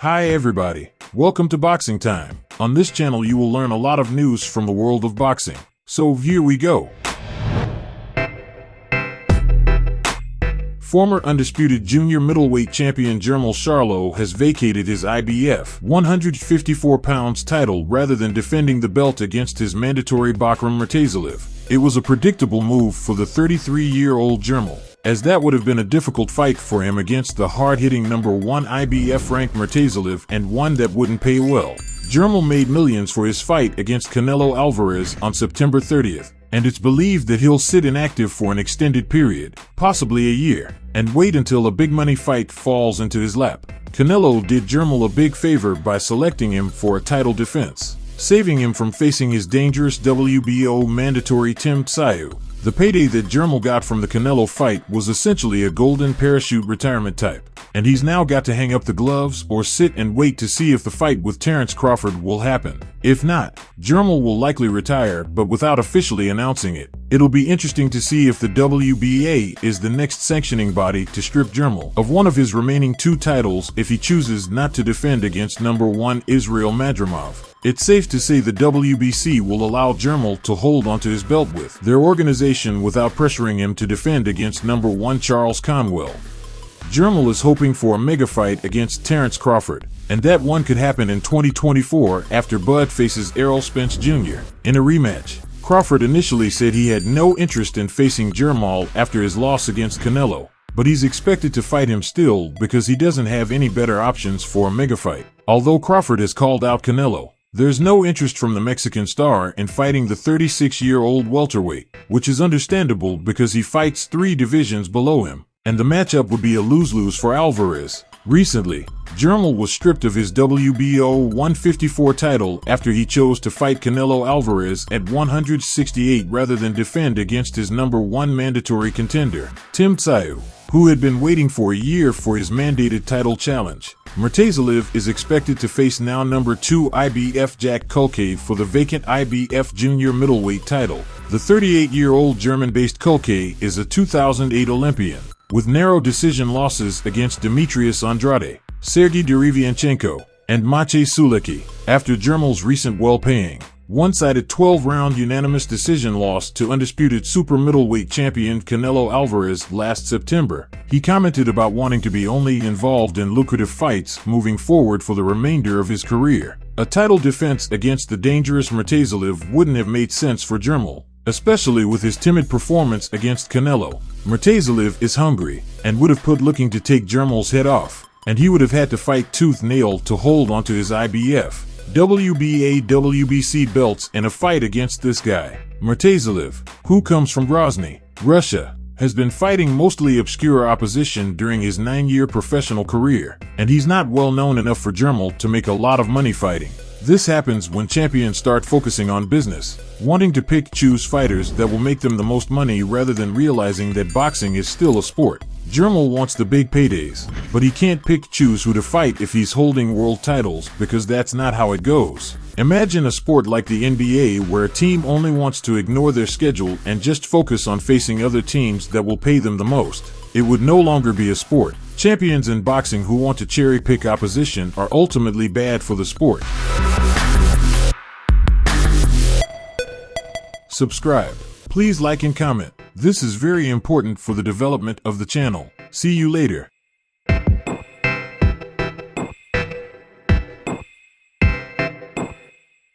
Hi everybody, welcome to Boxing Time. On this channel you will learn a lot of news from the world of boxing. So here we go. Former undisputed junior middleweight champion Jermell Charlo has vacated his IBF 154 pounds title rather than defending the belt against his mandatory Bakhram Murtazaliev. It was a predictable move for the 33-year-old Jermell, as that would have been a difficult fight for him against the hard-hitting #1 IBF-ranked Murtazaliev and one that wouldn't pay well. Jermell made millions for his fight against Canelo Alvarez on September 30th, and it's believed that he'll sit inactive for an extended period, possibly a year, and wait until a big money fight falls into his lap. Canelo did Jermell a big favor by selecting him for a title defense, saving him from facing his dangerous WBO mandatory Tim Tszyu. The payday that Jermell got from the Canelo fight was essentially a golden parachute retirement type, and he's now got to hang up the gloves or sit and wait to see if the fight with Terence Crawford will happen. If not, Jermell will likely retire, but without officially announcing it. It'll be interesting to see if the WBA is the next sanctioning body to strip Jermell of one of his remaining 2 titles if he chooses not to defend against #1 Israil Madrimov. It's safe to say the WBC will allow Jermell to hold onto his belt with their organization without pressuring him to defend against #1 Charles Conwell. Jermell is hoping for a mega fight against Terence Crawford, and that one could happen in 2024 after Bud faces Errol Spence Jr. in a rematch. Crawford initially said he had no interest in facing Jermell after his loss against Canelo, but he's expected to fight him still because he doesn't have any better options for a mega fight. Although Crawford has called out Canelo, there's no interest from the Mexican star in fighting the 36-year-old welterweight, which is understandable because he fights 3 divisions below him, and the matchup would be a lose-lose for Alvarez. Recently, Jermell was stripped of his WBO 154 title after he chose to fight Canelo Alvarez at 168 rather than defend against his #1 mandatory contender, Tim Tszyu, who had been waiting for a year for his mandated title challenge. Murtazaliev is expected to face now #2 IBF Jack Culcade for the vacant IBF junior middleweight title. The 38-year-old German-based Culcade is a 2008 Olympian, with narrow decision losses against Dmitry Andrade, Sergey Derevianchenko, and Maciej Sulecki, after Jermell's recent well-paying, one-sided 12-round unanimous decision loss to undisputed super middleweight champion Canelo Alvarez last September. He commented about wanting to be only involved in lucrative fights moving forward for the remainder of his career. A title defense against the dangerous Murtazaliev wouldn't have made sense for Jermell, especially with his timid performance against Canelo. Murtazaliev is hungry and would have put looking to take Jermell's head off, and he would have had to fight tooth nail to hold onto his IBF, WBA, WBC belts in a fight against this guy. Murtazaliev, who comes from Grozny, Russia, has been fighting mostly obscure opposition during his 9-year professional career, and he's not well known enough for Jermell to make a lot of money fighting. This happens when champions start focusing on business, wanting to choose fighters that will make them the most money rather than realizing that boxing is still a sport. Jermell wants the big paydays, but he can't choose who to fight if he's holding world titles because that's not how it goes. Imagine a sport like the NBA where a team only wants to ignore their schedule and just focus on facing other teams that will pay them the most. It would no longer be a sport. Champions in boxing who want to cherry-pick opposition are ultimately bad for the sport. Subscribe. Please like and comment. This is very important for the development of the channel. See you later.